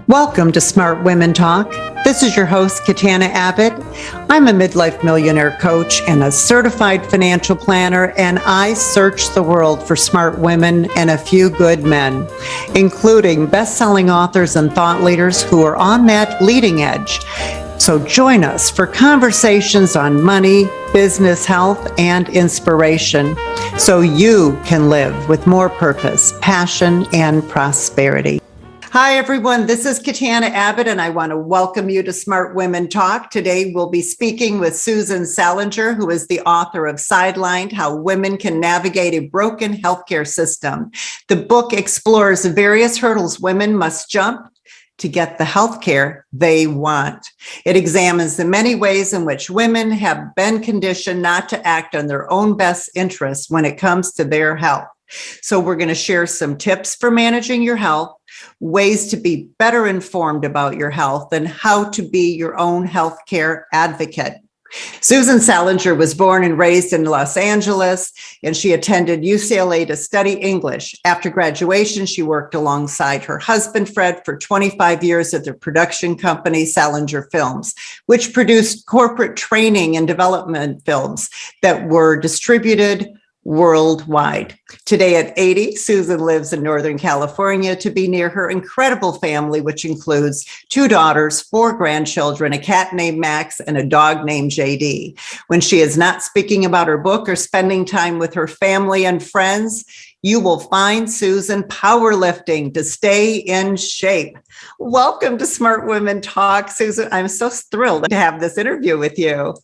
Welcome to Smart Women Talk. This is your host, Katana Abbott. I'm a midlife millionaire coach and a certified financial planner, and I search the world for smart women and a few good men, including best-selling authors and thought leaders who are on that leading edge. So join us for conversations on money, business, health, and inspiration so you can live with more purpose, passion, and prosperity. Hi, everyone. This is Katana Abbott, and I want to welcome you to Smart Women Talk. Today, we'll be speaking with Susan Salenger, who is the author of Sidelined, How Women Can Navigate a Broken Healthcare System. The book explores the various hurdles women must jump to get the healthcare they want. It examines the many ways in which women have been conditioned not to act on their own best interests when it comes to their health. So we're going to share some tips for managing your health, ways to be better informed about your health, and how to be your own healthcare advocate. Susan Salenger was born and raised in Los Angeles, and she attended UCLA to study English. After graduation, she worked alongside her husband, Fred, for 25 years at the production company Salenger Films, which produced corporate training and development films that were distributed worldwide. Today at 80, Susan lives in Northern California to be near her incredible family, which includes 2 daughters, 4 grandchildren, a cat named Max, and a dog named JD. When she is not speaking about her book or spending time with her family and friends, you will find Susan powerlifting to stay in shape. Welcome to Smart Women Talk, Susan. I'm so thrilled to have this interview with you.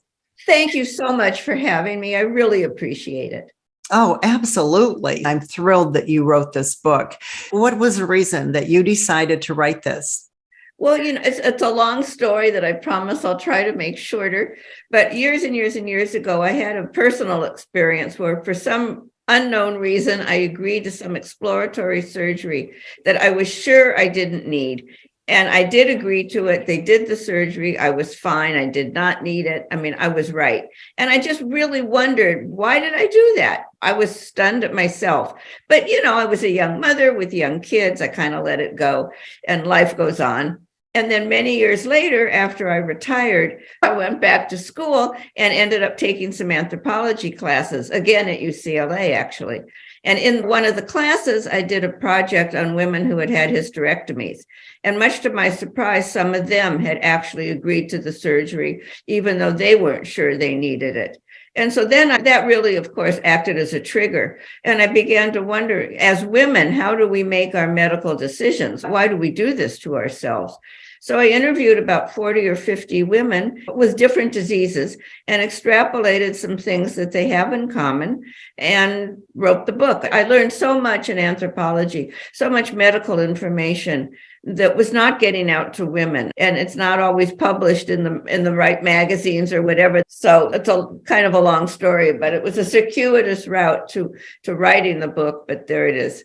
Thank you so much for having me. I really appreciate it. Oh, absolutely. I'm thrilled that you wrote this book. What was the reason that you decided to write this? Well, it's a long story that I promise I'll try to make shorter. But years and years and years ago, I had a personal experience where for some unknown reason, I agreed to some exploratory surgery that I was sure I didn't need. And I did agree to it. They did the surgery. I was fine. I did not need it. I mean, I was right. And I just really wondered, why did I do that? I was stunned at myself. But, I was a young mother with young kids. I kind of let it go and life goes on. And then many years later, after I retired, I went back to school and ended up taking some anthropology classes, again at UCLA, actually. And in one of the classes, I did a project on women who had had hysterectomies. And much to my surprise, some of them had actually agreed to the surgery, even though they weren't sure they needed it. And so then that really, of course, acted as a trigger. And I began to wonder, as women, how do we make our medical decisions? Why do we do this to ourselves? So I interviewed about 40 or 50 women with different diseases and extrapolated some things that they have in common and wrote the book. I learned so much in anthropology, so much medical information that was not getting out to women, and it's not always published in the right magazines or whatever. So it's a kind of a long story, but it was a circuitous route to writing the book, but there it is.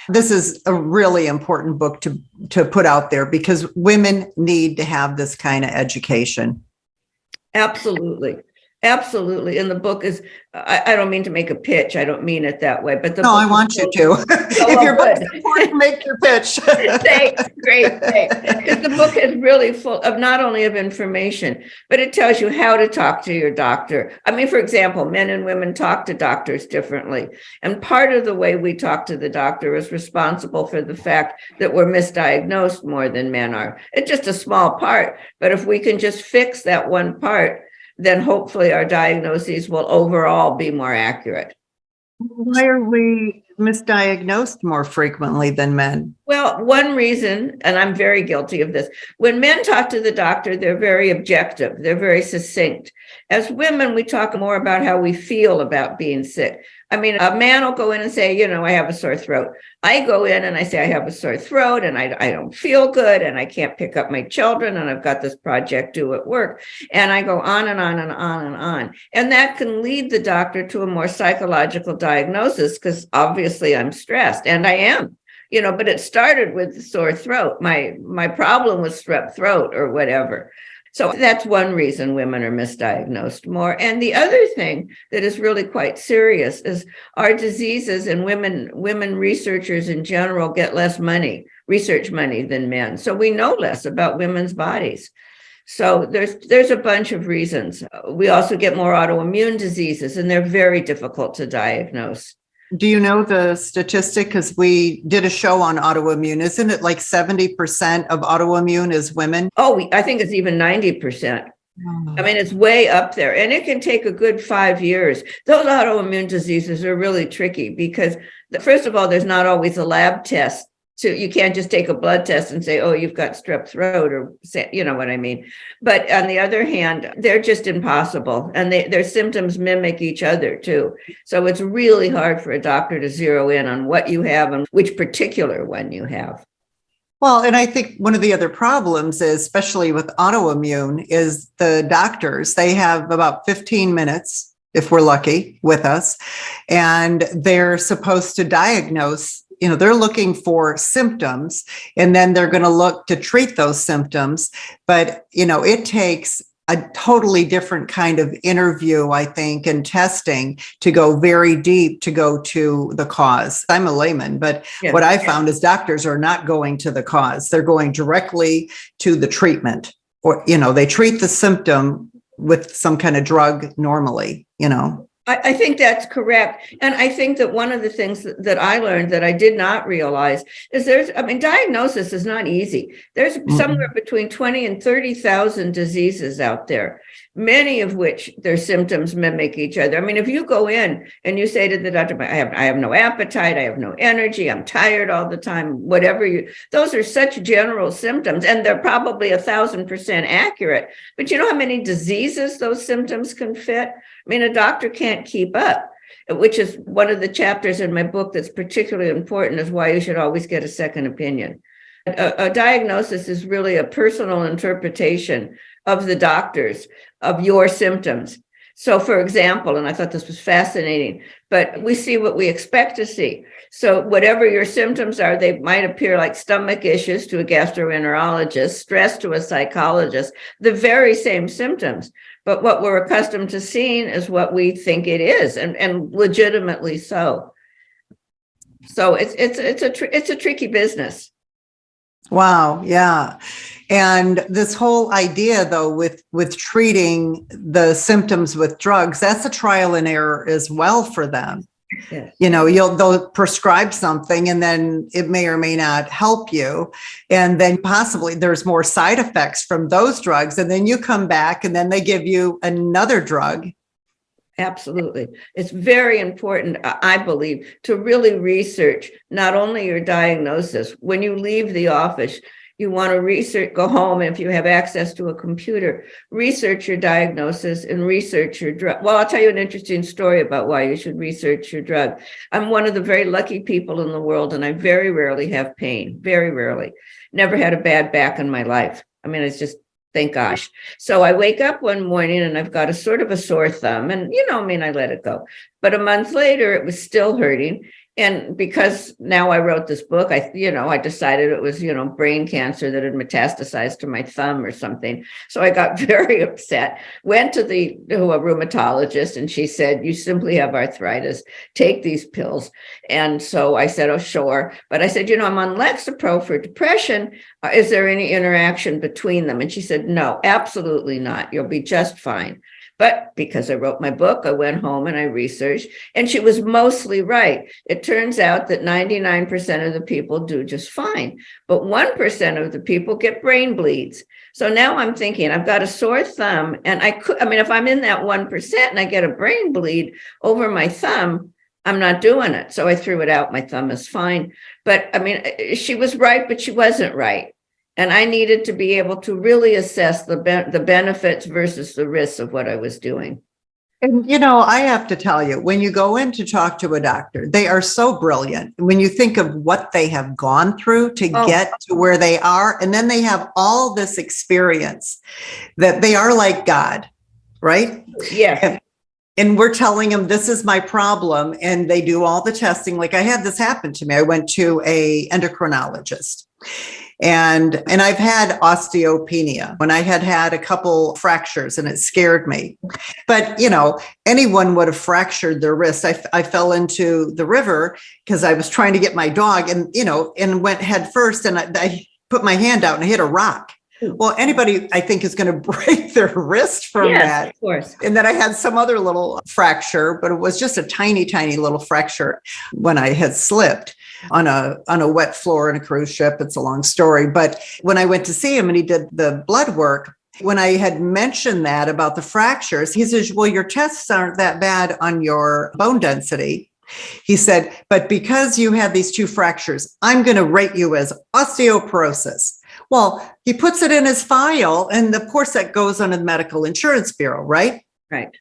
This is a really important book to put out there because women need to have this kind of education. Absolutely. Absolutely. And the book is, I don't mean to make a pitch. I don't mean it that way, but I want you to. If your book's important, make your pitch. Thanks. Great. Thanks. Because the book is really full of not only of information, but it tells you how to talk to your doctor. I mean, for example, men and women talk to doctors differently. And part of the way we talk to the doctor is responsible for the fact that we're misdiagnosed more than men are. It's just a small part. But if we can just fix that one part, then hopefully our diagnoses will overall be more accurate. Why are we misdiagnosed more frequently than men? Well, one reason, and I'm very guilty of this, when men talk to the doctor, they're very objective. They're very succinct. As women, we talk more about how we feel about being sick. I mean, a man will go in and say, I have a sore throat. I go in and I say, I have a sore throat and I don't feel good and I can't pick up my children and I've got this project due at work. And I go on and on and on and on. And that can lead the doctor to a more psychological diagnosis because obviously I'm stressed, and I am. But it started with the sore throat. My problem was strep throat or whatever. So that's one reason women are misdiagnosed more. And the other thing that is really quite serious is our diseases, and women researchers in general get less money research money than men. So we know less about women's bodies. So there's a bunch of reasons. We also get more autoimmune diseases, and they're very difficult to diagnose. Do you know the statistic? Because we did a show on autoimmune. Isn't it like 70% of autoimmune is women? Oh, I think it's even 90%. I mean, it's way up there, and it can take a good 5 years. Those autoimmune diseases are really tricky because, first of all, there's not always a lab test. So you can't just take a blood test and say, oh, you've got strep throat, or you know what I mean. But on the other hand, they're just impossible. And their symptoms mimic each other too. So it's really hard for a doctor to zero in on what you have and which particular one you have. Well, and I think one of the other problems is, especially with autoimmune, is the doctors, they have about 15 minutes, if we're lucky, with us, and they're supposed to diagnose. They're looking for symptoms, and then they're going to look to treat those symptoms. But, it takes a totally different kind of interview, I think, and testing to go very deep, to go to the cause. I'm a layman, but what I found is doctors are not going to the cause. They're going directly to the treatment, or, they treat the symptom with some kind of drug normally. I think that's correct. And I think that one of the things that I learned that I did not realize is diagnosis is not easy. There's somewhere between 20 and 30,000 diseases out there, many of which their symptoms mimic each other. I mean, if you go in and you say to the doctor, I have no appetite, I have no energy, I'm tired all the time, those are such general symptoms, and they're probably 1,000% accurate. But you know how many diseases those symptoms can fit? I mean, a doctor can't keep up, which is one of the chapters in my book that's particularly important, is why you should always get a second opinion. A diagnosis is really a personal interpretation of the doctors of your symptoms. So, for example, and I thought this was fascinating, but we see what we expect to see. So whatever your symptoms are, they might appear like stomach issues to a gastroenterologist, stress to a psychologist, the very same symptoms. But what we're accustomed to seeing is what we think it is, and legitimately so. So it's a tricky business. Wow. Yeah. And this whole idea, though, with treating the symptoms with drugs, that's a trial and error as well for them. Yes. They'll prescribe something, and then it may or may not help you. And then possibly there's more side effects from those drugs. And then you come back and then they give you another drug. Absolutely. It's very important, I believe, to really research not only your diagnosis. When you leave the office, you want to go home, if you have access to a computer, research your diagnosis and research your drug. Well, I'll tell you an interesting story about why you should research your drug. I'm one of the very lucky people in the world, and I very rarely have pain, very rarely. Never had a bad back in my life. I mean, it's just, thank gosh. So I wake up one morning and I've got a sort of a sore thumb, and I let it go. But a month later, it was still hurting. And because now I wrote this book, I decided it was, brain cancer that had metastasized to my thumb or something. So I got very upset, went to a rheumatologist, and she said, you simply have arthritis, take these pills. And so I said, oh, sure. But I said, I'm on Lexapro for depression. Is there any interaction between them? And she said, no, absolutely not. You'll be just fine. But because I wrote my book, I went home and I researched, and she was mostly right. It turns out that 99% of the people do just fine, but 1% of the people get brain bleeds. So now I'm thinking, I've got a sore thumb, and if I'm in that 1% and I get a brain bleed over my thumb, I'm not doing it. So I threw it out. My thumb is fine. But she was right, but she wasn't right. And I needed to be able to really assess the benefits versus the risks of what I was doing. And, I have to tell you, when you go in to talk to a doctor, they are so brilliant. When you think of what they have gone through to get to where they are, and then they have all this experience, that they are like God, right? Yeah. And we're telling them, this is my problem. And they do all the testing. Like I had this happen to me. I went to a endocrinologist. And I've had osteopenia when I had a couple fractures and it scared me. But, anyone would have fractured their wrist. I fell into the river because I was trying to get my dog and went head first, and I put my hand out and hit a rock. Well, anybody, I think, is going to break their wrist from that. Of course. And then I had some other little fracture, but it was just a tiny, tiny little fracture when I had slipped on a wet floor in a cruise ship. It's a long story. But when I went to see him and he did the blood work, when I had mentioned that about the fractures, he says, well, your tests aren't that bad on your bone density. He said, but because you had these 2 fractures, I'm going to rate you as osteoporosis. Well, he puts it in his file, and of course that goes on the Medical Insurance Bureau, right? Right.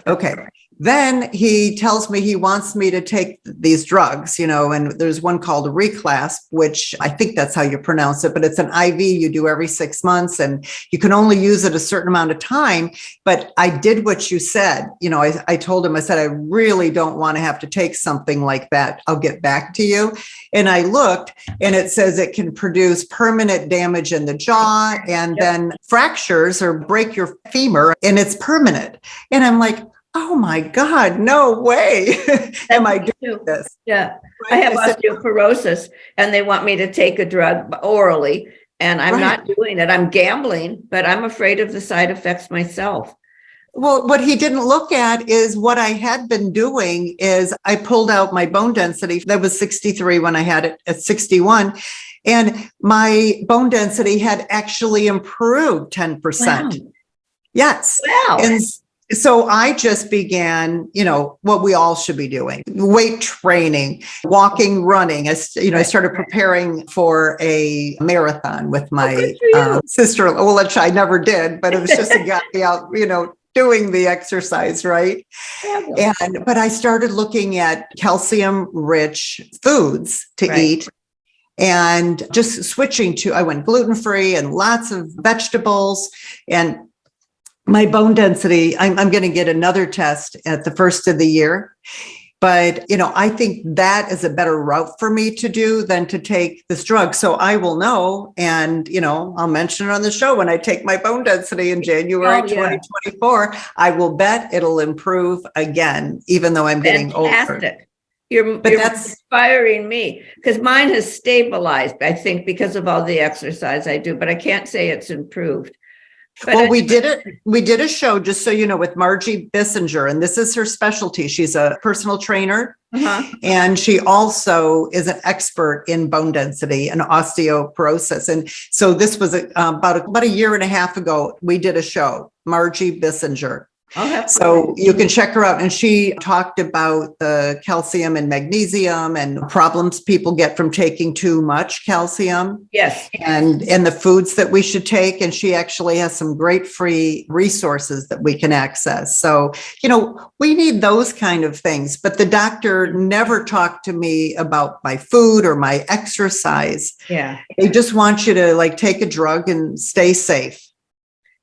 Okay. Then he tells me he wants me to take these drugs, and there's one called a reclasp, which I think that's how you pronounce it, but it's an IV you do every 6 months, and you can only use it a certain amount of time. But I did what you said. I told him, I said, I really don't want to have to take something like that. I'll get back to you. And I looked, and it says it can produce permanent damage in the jaw and then fractures or break your femur, and it's permanent. And I'm like, oh my God, no way am I doing this. Yeah. Right? I have osteoporosis and they want me to take a drug orally, and I'm not doing it. I'm gambling, but I'm afraid of the side effects myself. Well, what he didn't look at is what I had been doing is I pulled out my bone density. That was 63 when I had it at 61. And my bone density had actually improved 10%. Wow. Yes. Wow. And so I just began, what we all should be doing: weight training, walking, running. I started preparing for a marathon with my sister, which I never did, but it was just to get me out, doing the exercise, right? But I started looking at calcium-rich foods to eat. And just switching I went gluten-free and lots of vegetables, and my bone density, I'm going to get another test at the first of the year. But, I think that is a better route for me to do than to take this drug. So I will know. And, I'll mention it on the show when I take my bone density in January 2024, I will bet it'll improve again, even though I'm getting older. You're inspiring me, because mine has stabilized, I think, because of all the exercise I do, but I can't say it's improved. Well, we did a show, just so you know, with Margie Bissinger, and this is her specialty. She's a personal trainer, and she also is an expert in bone density and osteoporosis. And so this was about a year and a half ago, we did a show, Margie Bissinger. So you can check her out. And she talked about the calcium and magnesium and problems people get from taking too much calcium. Yes. And the foods that we should take. And she actually has some great free resources that we can access. So, we need those kind of things. But the doctor never talked to me about my food or my exercise. Yeah. They just want you to take a drug and stay safe.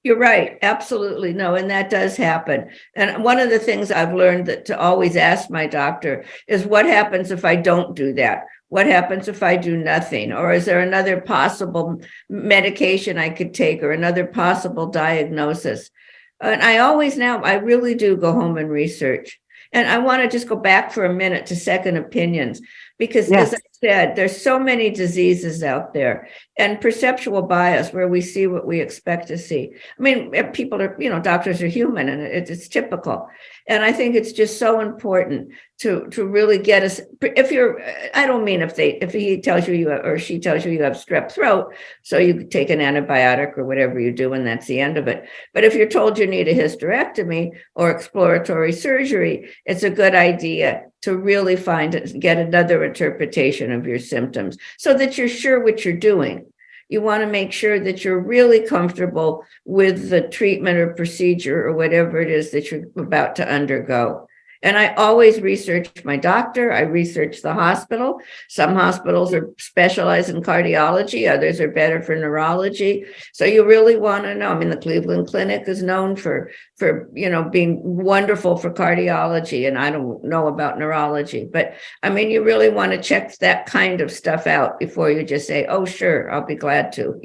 You're right. Absolutely. No. And that does happen. And one of the things I've learned that to always ask my doctor is, what happens if I don't do that? What happens if I do nothing? Or is there another possible medication I could take, or another possible diagnosis? And I really do go home and research. And I want to just go back for a minute to second opinions, because as I said, there's so many diseases out there, and perceptual bias, where we see what we expect to see. I mean, people are, doctors are human, and it's typical. And I think it's just so important to really get us, I don't mean if he tells you or she tells you have strep throat, so you could take an antibiotic or whatever you do, and that's the end of it. But if you're told you need a hysterectomy or exploratory surgery, it's a good idea to really get another interpretation of your symptoms, so that you're sure what you're doing. You want to make sure that you're really comfortable with the treatment or procedure or whatever it is that you're about to undergo. And I always research my doctor. I research the hospital. Some hospitals are specialized in cardiology. Others are better for neurology. So you really want to know. I mean, the Cleveland Clinic is known for being wonderful for cardiology. And I don't know about neurology, but I mean, you really want to check that kind of stuff out before you just say, oh, sure, I'll be glad to.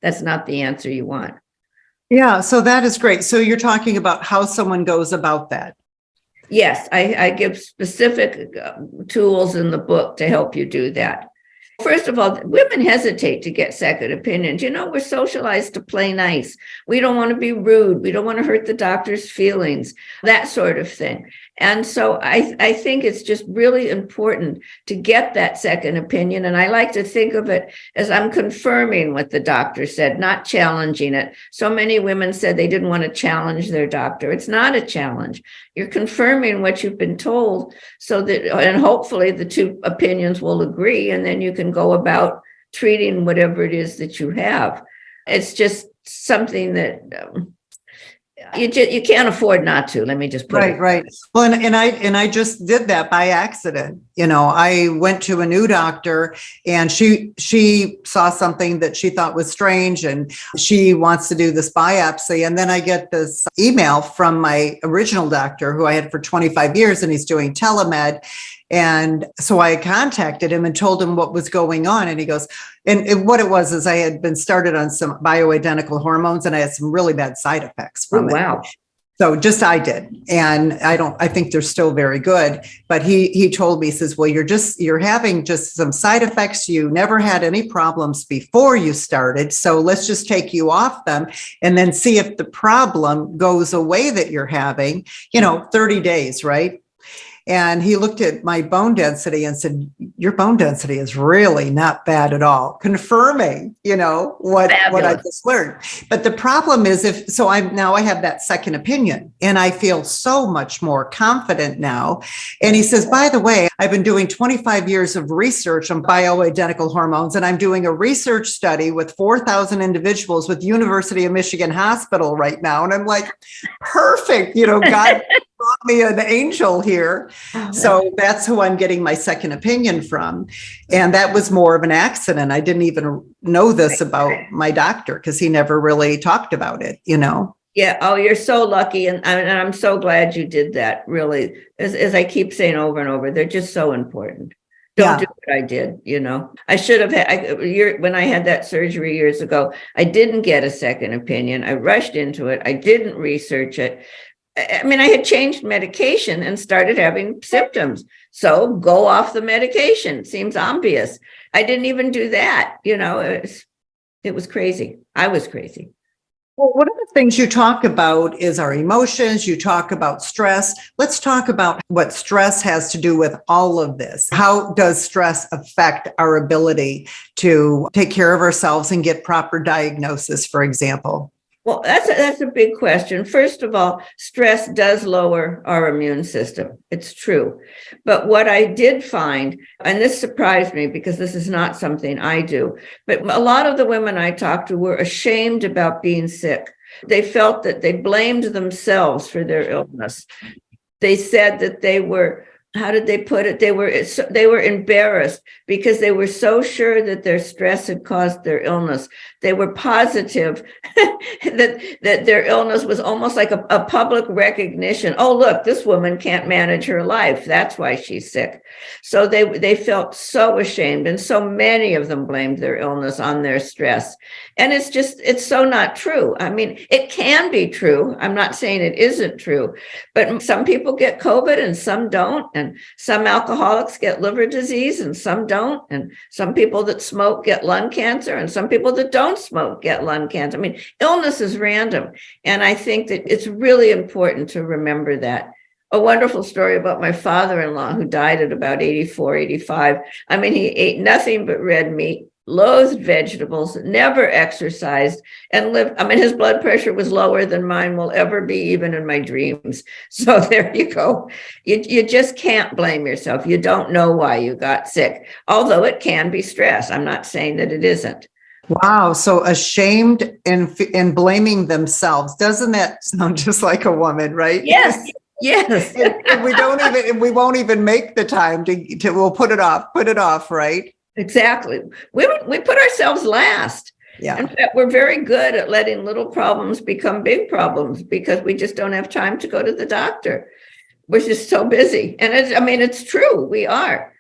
That's not the answer you want. Yeah, so that is great. So you're talking about how someone goes about that. Yes, I give specific tools in the book to help you do that. First of all, women hesitate to get second opinions. We're socialized to play nice. We don't want to be rude. We don't want to hurt the doctor's feelings, that sort of thing. And so I think it's just really important to get that second opinion. And I like to think of it as I'm confirming what the doctor said, not challenging it. So many women said they didn't want to challenge their doctor. It's not a challenge. You're confirming what you've been told and hopefully the two opinions will agree, and then you can go about treating whatever it is that you have. It's just something that you can't afford not to. Let me just put it. Right. Well, and I just did that by accident. I went to a new doctor, and she saw something that she thought was strange, and she wants to do this biopsy. And then I get this email from my original doctor, who I had for 25 years, and he's doing telemed. And so I contacted him and told him what was going on. And he goes, and what it was is I had been started on some bioidentical hormones, and I had some really bad side effects from it. Wow. So just I did. And I think they're still very good. But he told me, he says, well, you're having just some side effects. You never had any problems before you started. So let's just take you off them and then see if the problem goes away that you're having, 30 days, right? And he looked at my bone density and said, your bone density is really not bad at all, confirming, what I just learned. But the problem is I have that second opinion, and I feel so much more confident now. And he says, by the way, I've been doing 25 years of research on bioidentical hormones, and I'm doing a research study with 4,000 individuals with University of Michigan Hospital right now. And I'm like, perfect, God brought me an angel here. So that's who I'm getting my second opinion from. And that was more of an accident. I didn't even know this about my doctor because he never really talked about it, Yeah. Oh, you're so lucky. And I'm so glad you did that, really. As I keep saying over and over, they're just so important. Don't do what I did, I should have when I had that surgery years ago, I didn't get a second opinion. I rushed into it. I didn't research it. I mean, I had changed medication and started having symptoms. So go off the medication. Seems obvious. I didn't even do that. It was crazy. I was crazy. Well, one of the things you talk about is our emotions. You talk about stress. Let's talk about what stress has to do with all of this. How does stress affect our ability to take care of ourselves and get proper diagnosis, for example? Well, that's a big question. First of all, stress does lower our immune system. It's true. But what I did find, and this surprised me because this is not something I do, but a lot of the women I talked to were ashamed about being sick. They felt that they blamed themselves for their illness. They said that they were, how did they put it? They were embarrassed because they were so sure that their stress had caused their illness. They were positive that their illness was almost like a public recognition. Oh, look, this woman can't manage her life. That's why she's sick. So they felt so ashamed, and so many of them blamed their illness on their stress. And it's so not true. I mean, it can be true. I'm not saying it isn't true, but some people get COVID and some don't. And some alcoholics get liver disease and some don't. And some people that smoke get lung cancer, and some people that don't smoke get lung cancer. I mean, illness is random. And I think that it's really important to remember that. A wonderful story about my father-in-law who died at about 84, 85. I mean, he ate nothing but red meat, loathed vegetables, never exercised, and lived. I mean, his blood pressure was lower than mine will ever be, even in my dreams. So there you go. You just can't blame yourself. You don't know why you got sick, although it can be stress. I'm not saying that it isn't. Wow. So ashamed and blaming themselves. Doesn't that sound just like a woman, right? Yes. Yes. And we won't even make the time we'll put it off, right? Exactly. We put ourselves last. Yeah. In fact, we're very good at letting little problems become big problems because we just don't have time to go to the doctor. We're just so busy. And it's true. We are.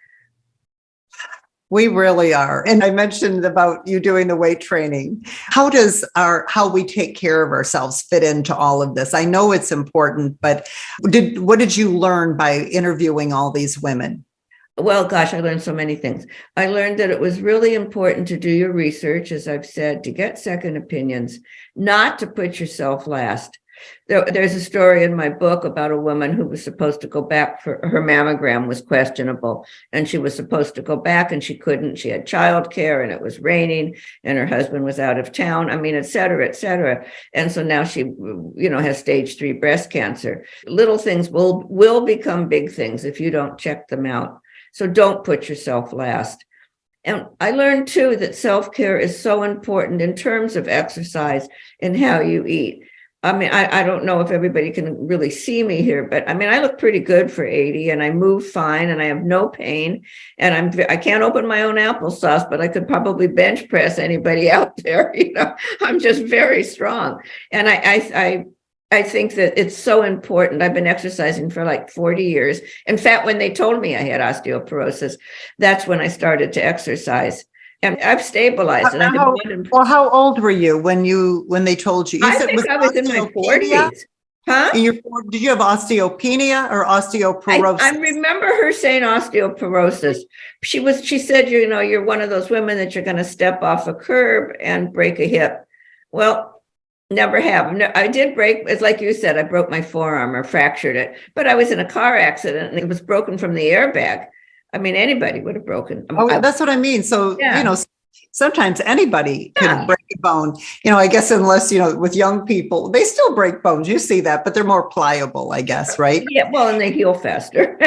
We really are. And I mentioned about you doing the weight training. How does how we take care of ourselves fit into all of this? I know it's important, but what did you learn by interviewing all these women? Well, gosh, I learned so many things. I learned that it was really important to do your research, as I've said, to get second opinions, not to put yourself last. There's a story in my book about a woman who was supposed to go back for her mammogram was questionable, and she was supposed to go back and she couldn't. She had childcare and it was raining and her husband was out of town. Et cetera, et cetera. And so now she, has stage 3 breast cancer. Little things will become big things if you don't check them out. So don't put yourself last. And I learned too that self-care is so important in terms of exercise and how you eat. I don't know if everybody can really see me here, but I look pretty good for 80 and I move fine and I have no pain and I can't open my own applesauce, but I could probably bench press anybody out there. I'm just very strong. And I think that it's so important. I've been exercising for like 40 years. In fact, when they told me I had osteoporosis, that's when I started to exercise. And I've stabilized. How old were you when they told you? I think I was in my 40s. Huh? Did you have osteopenia or osteoporosis? I remember her saying osteoporosis. She said, you're one of those women that you're going to step off a curb and break a hip. Well, never have. No, I did break, it's like you said, I broke my forearm or fractured it, but I was in a car accident and it was broken from the airbag. Anybody would have broken. That's what I mean. So, yeah. Sometimes anybody can break a bone, I guess, unless, with young people, they still break bones. You see that, but they're more pliable, I guess, right? Yeah. Well, and they heal faster.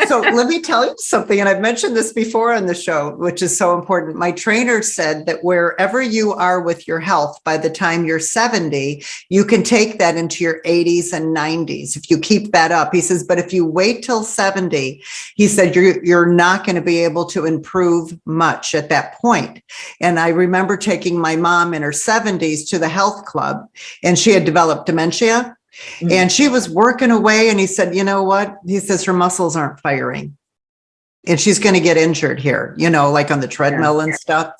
So let me tell you something, and I've mentioned this before on the show, which is so important. My trainer said that wherever you are with your health, by the time you're 70, you can take that into your 80s and 90s if you keep that up. He says, but if you wait till 70, he said, you're not going to be able to improve much at that point. And I remember taking my mom in her 70s to the health club, and she had developed dementia. Mm-hmm. And she was working away, and he said, you know what? He says her muscles aren't firing and she's going to get injured here, like on the treadmill and stuff.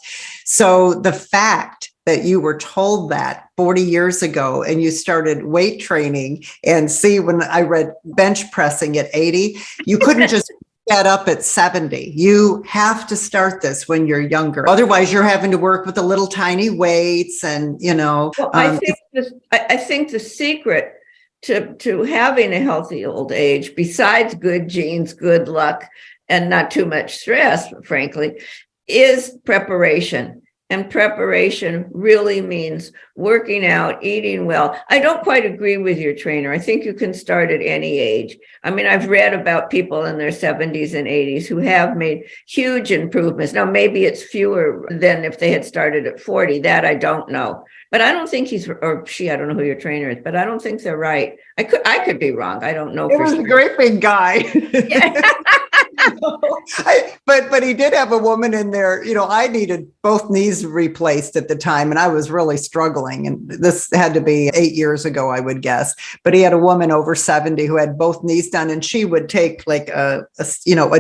So the fact that you were told that 40 years ago and you started weight training, and see, when I read bench pressing at 80, you couldn't just that up at 70. You have to start this when you're younger. Otherwise, you're having to work with the little tiny weights and, Well, I think the secret to having a healthy old age, besides good genes, good luck, and not too much stress, frankly, is preparation. And preparation really means working out, eating well. I don't quite agree with your trainer. I think you can start at any age. I've read about people in their 70s and 80s who have made huge improvements. Now, maybe it's fewer than if they had started at 40. That I don't know. But I don't think I don't know who your trainer is, but I don't think they're right. I could be wrong. I don't know. It was a great big guy. Yeah. But he did have a woman in there. I needed both knees replaced at the time, and I was really struggling. And this had to be 8 years ago, I would guess. But he had a woman over 70 who had both knees done, and she would take like a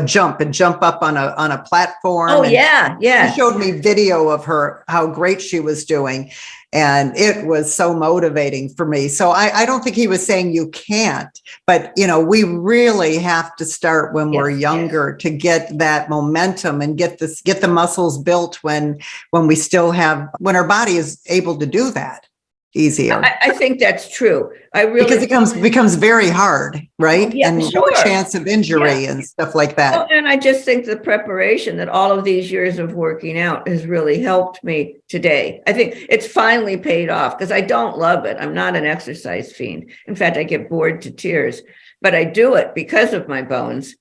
jump and jump up on a platform. Oh, yeah. She showed me video of her, how great she was doing. And it was so motivating for me. So I don't think he was saying you can't, but we really have to start when we're younger to get that momentum and get the muscles built when our body is able to do that easier. I think that's true. Because it becomes very hard, right? Yeah, and sure. more chance of injury and stuff like that. Well, and I just think the preparation that all of these years of working out has really helped me today. I think it's finally paid off because I don't love it. I'm not an exercise fiend. In fact, I get bored to tears, but I do it because of my bones.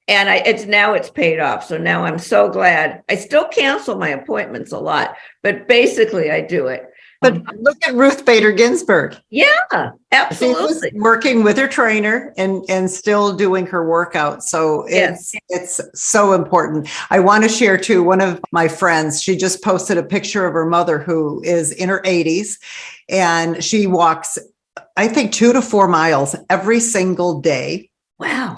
And it's paid off. So now I'm so glad. I still cancel my appointments a lot, but basically I do it. But look at Ruth Bader Ginsburg. Yeah, She was absolutely. working with her trainer and still doing her workout. So Yes. it's so important. I want to share too, one of my friends, she just posted a picture of her mother who is in her 80s, and she walks, I think, 2 to 4 miles every single day. Wow.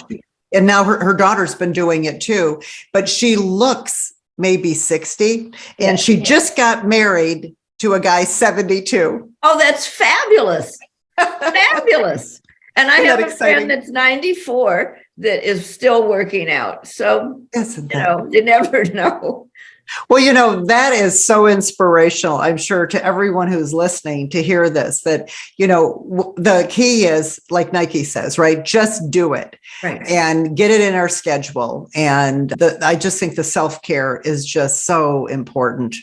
And now her daughter's been doing it too, but she looks maybe 60, and she just got married to a guy 72. Oh, that's fabulous. Fabulous. And I have a friend that's 94 that is still working out. So, you never know. Well, that is so inspirational, I'm sure, to everyone who's listening to hear this, that, the key is, like Nike says, right? Just do it, right, and get it in our schedule. And I just think the self-care is just so important.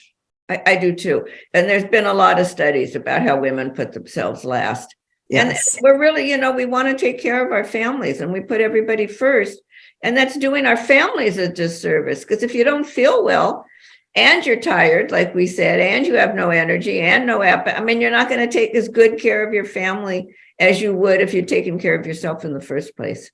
I do too. And there's been a lot of studies about how women put themselves last. Yes. And we're really, we want to take care of our families, and we put everybody first. And that's doing our families a disservice, because if you don't feel well and you're tired, like we said, and you have no energy and no appetite, you're not going to take as good care of your family as you would if you're taking care of yourself in the first place.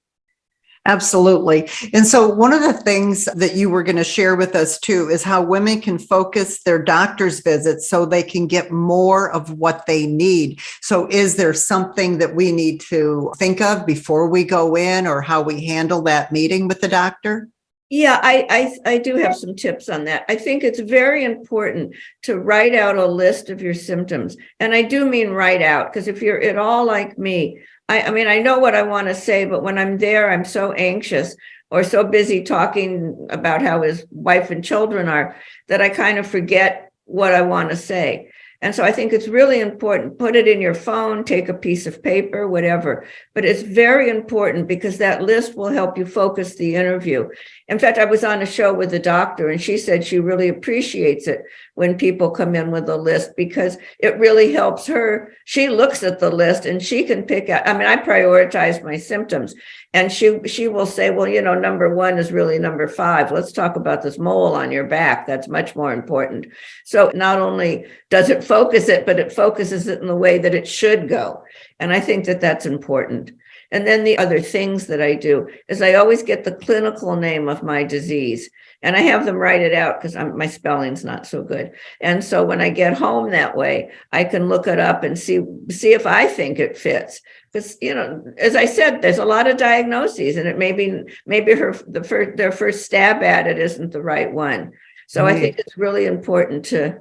Absolutely. And so one of the things that you were going to share with us too is how women can focus their doctor's visits so they can get more of what they need. So is there something that we need to think of before we go in, or how we handle that meeting with the doctor? Yeah, I do have some tips on that. I think it's very important to write out a list of your symptoms. And I do mean write out, because if you're at all like me, I know what I want to say, but when I'm there, I'm so anxious or so busy talking about how his wife and children are, that I kind of forget what I want to say. And so I think it's really important, put it in your phone, take a piece of paper, whatever, but it's very important, because that list will help you focus the interview. In fact, I was on a show with a doctor, and she said she really appreciates it when people come in with a list, because it really helps her. She looks at the list and she can pick out, I prioritize my symptoms, and she will say, well, number 1 is really number 5. Let's talk about this mole on your back. That's much more important. So not only does it focus it, but it focuses it in the way that it should go. And I think that that's important. And then the other things that I do is I always get the clinical name of my disease, and I have them write it out, because my spelling's not so good. And so when I get home that way, I can look it up and see if I think it fits. Because, as I said, there's a lot of diagnoses, and it maybe their first stab at it isn't the right one. So I think it's really important to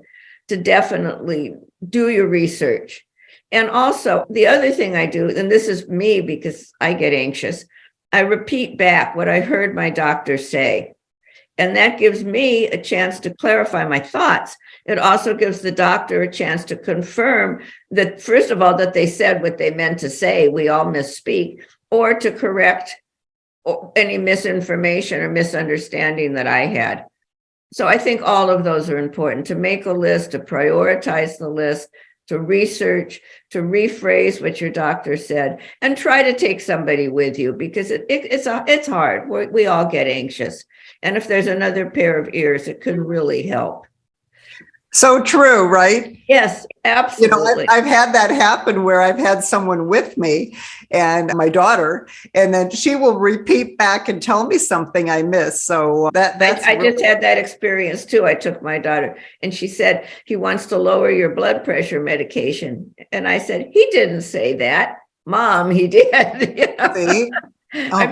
definitely do your research. And also, the other thing I do, and this is me because I get anxious, I repeat back what I heard my doctor say. And that gives me a chance to clarify my thoughts. It also gives the doctor a chance to confirm that, first of all, that they said what they meant to say. We all misspeak, or to correct any misinformation or misunderstanding that I had. So I think all of those are important: to make a list, to prioritize the list, to research, to rephrase what your doctor said, and try to take somebody with you, because it's hard. We all get anxious. And if there's another pair of ears, it could really help. So true, right? Yes, absolutely. I've had that happen where I've had someone with me, and my daughter, and then she will repeat back and tell me something I missed. So that's I just had that experience too. I took my daughter, and she said, he wants to lower your blood pressure medication. And I said, he didn't say that, Mom, he did. See? Oh,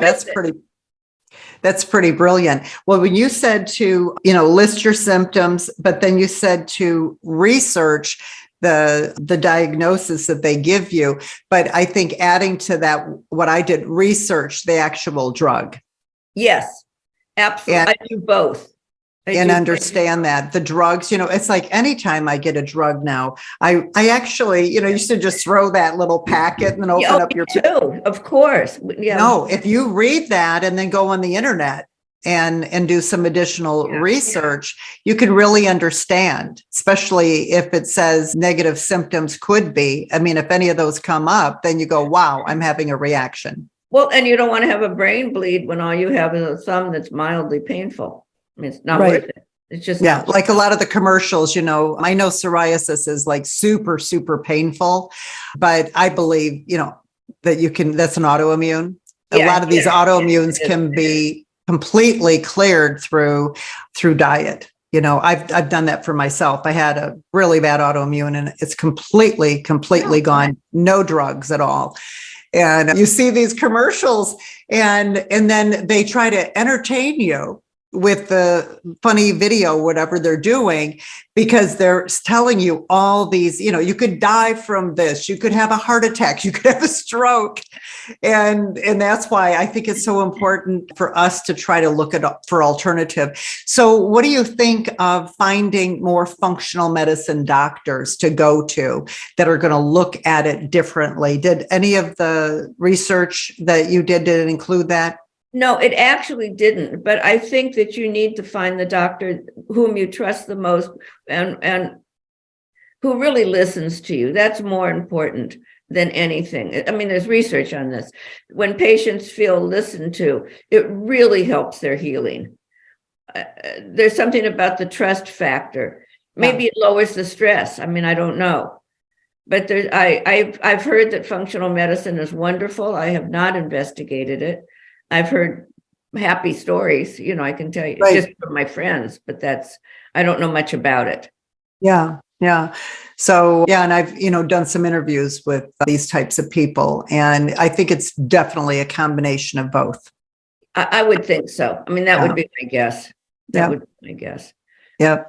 that's pretty brilliant. Well, when you said to, list your symptoms, but then you said to research the diagnosis that they give you. But I think adding to that, what I did, research the actual drug. Yes, absolutely. I do both. And understand that the drugs, it's like anytime I get a drug now, I actually, used to just throw that little packet and then open up your too, of course. Yeah. No, if you read that and then go on the internet and do some additional research, you can really understand, especially if it says negative symptoms could be. If any of those come up, then you go, wow, I'm having a reaction. Well, and you don't want to have a brain bleed when all you have is a thumb that's mildly painful. It's not worth it. It's just Yeah, not. like a lot of the commercials, I know psoriasis is like super, super painful, but I believe, that that's an autoimmune. A Yeah, lot of these yeah, autoimmunes it is. can be completely cleared through diet. I've done that for myself. I had a really bad autoimmune and it's completely No. gone. No drugs at all. And you see these commercials and then they try to entertain you with the funny video, whatever they're doing, because they're telling you all these, you could die from this, you could have a heart attack, you could have a stroke. And that's why I think it's so important for us to try to look for alternative. So what do you think of finding more functional medicine doctors to go to that are going to look at it differently? Did any of the research that you did it include that? No, it actually didn't. But I think that you need to find the doctor whom you trust the most and who really listens to you. That's more important than anything. I mean, there's research on this. When patients feel listened to, it really helps their healing. There's something about the trust factor. Maybe it lowers the stress. I mean, I don't know. But I've heard that functional medicine is wonderful. I have not investigated it. I've heard happy stories, I can tell you just from my friends, but I don't know much about it. Yeah. Yeah. So, and I've, done some interviews with these types of people, and I think it's definitely a combination of both. I would think so. I mean, that would be my guess. Would be my guess. Yeah.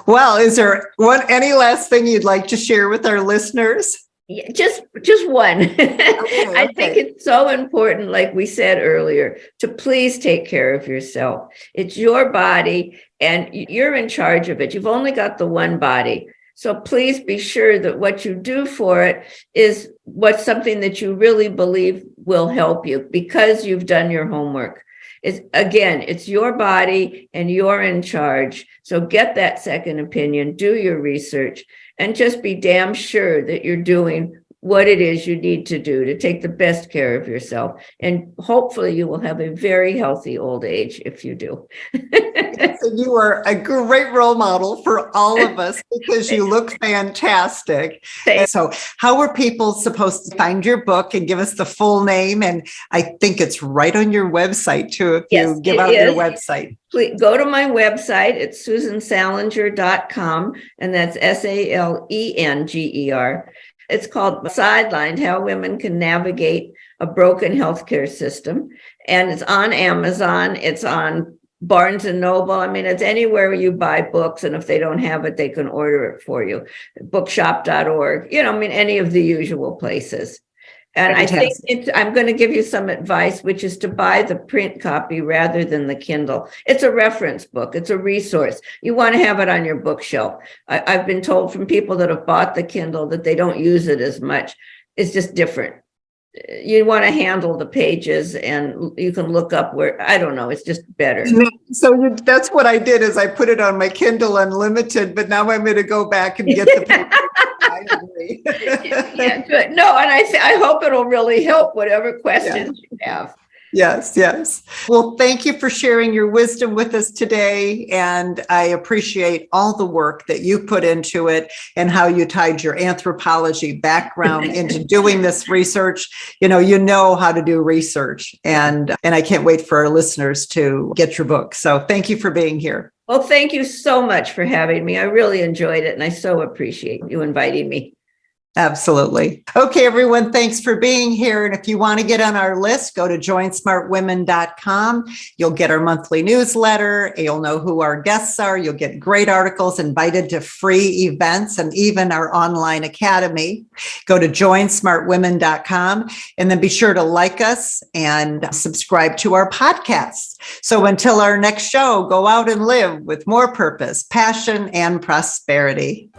Well, is there any last thing you'd like to share with our listeners? Yeah, just one. Okay. I think it's so important, like we said earlier, to please take care of yourself. It's your body and you're in charge of it. You've only got the one body. So please be sure that what you do for it is what's something that you really believe will help you because you've done your homework. It's your body and you're in charge. So get that second opinion, do your research, and just be damn sure that you're doing what it is you need to do to take the best care of yourself. And hopefully you will have a very healthy old age if you do. So you are a great role model for all of us because you look fantastic. So how are people supposed to find your book and give us the full name? And I think it's right on your website too, if you give out your website. Please go to my website. It's susansalenger.com, and that's SALENGER. It's called Sidelined, How Women Can Navigate a Broken Healthcare System. And it's on Amazon. It's on Barnes and Noble. I mean, it's anywhere you buy books. And if they don't have it, they can order it for you. Bookshop.org, any of the usual places. And fantastic. I think I'm going to give you some advice, which is to buy the print copy rather than the Kindle. It's a reference book. It's a resource. You want to have it on your bookshelf. I've been told from people that have bought the Kindle that they don't use it as much. It's just different. You want to handle the pages and you can look up where, I don't know, it's just better. So that's what I did is I put it on my Kindle Unlimited, but now I'm going to go back and get the paper. Yeah, good. No, and I hope it'll really help whatever questions you have. Yes. Well, thank you for sharing your wisdom with us today. And I appreciate all the work that you put into it and how you tied your anthropology background into doing this research. You know how to do research. And I can't wait for our listeners to get your book. So thank you for being here. Well, thank you so much for having me. I really enjoyed it. And I so appreciate you inviting me. Absolutely. Okay, everyone, thanks for being here. And if you want to get on our list, go to joinsmartwomen.com. You'll get our monthly newsletter. You'll know who our guests are. You'll get great articles, invited to free events, and even our online academy. Go to joinsmartwomen.com and then be sure to like us and subscribe to our podcasts. So until our next show, go out and live with more purpose, passion, and prosperity.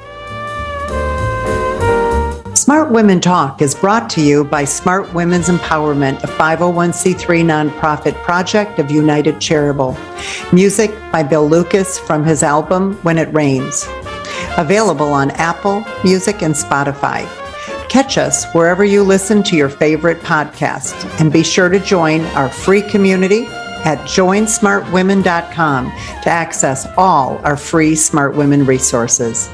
Smart Women Talk is brought to you by Smart Women's Empowerment, a 501c3 nonprofit project of United Charitable. Music by Bill Lucas from his album When It Rains. Available on Apple Music and Spotify. Catch us wherever you listen to your favorite podcast, and be sure to join our free community at joinsmartwomen.com to access all our free Smart Women resources.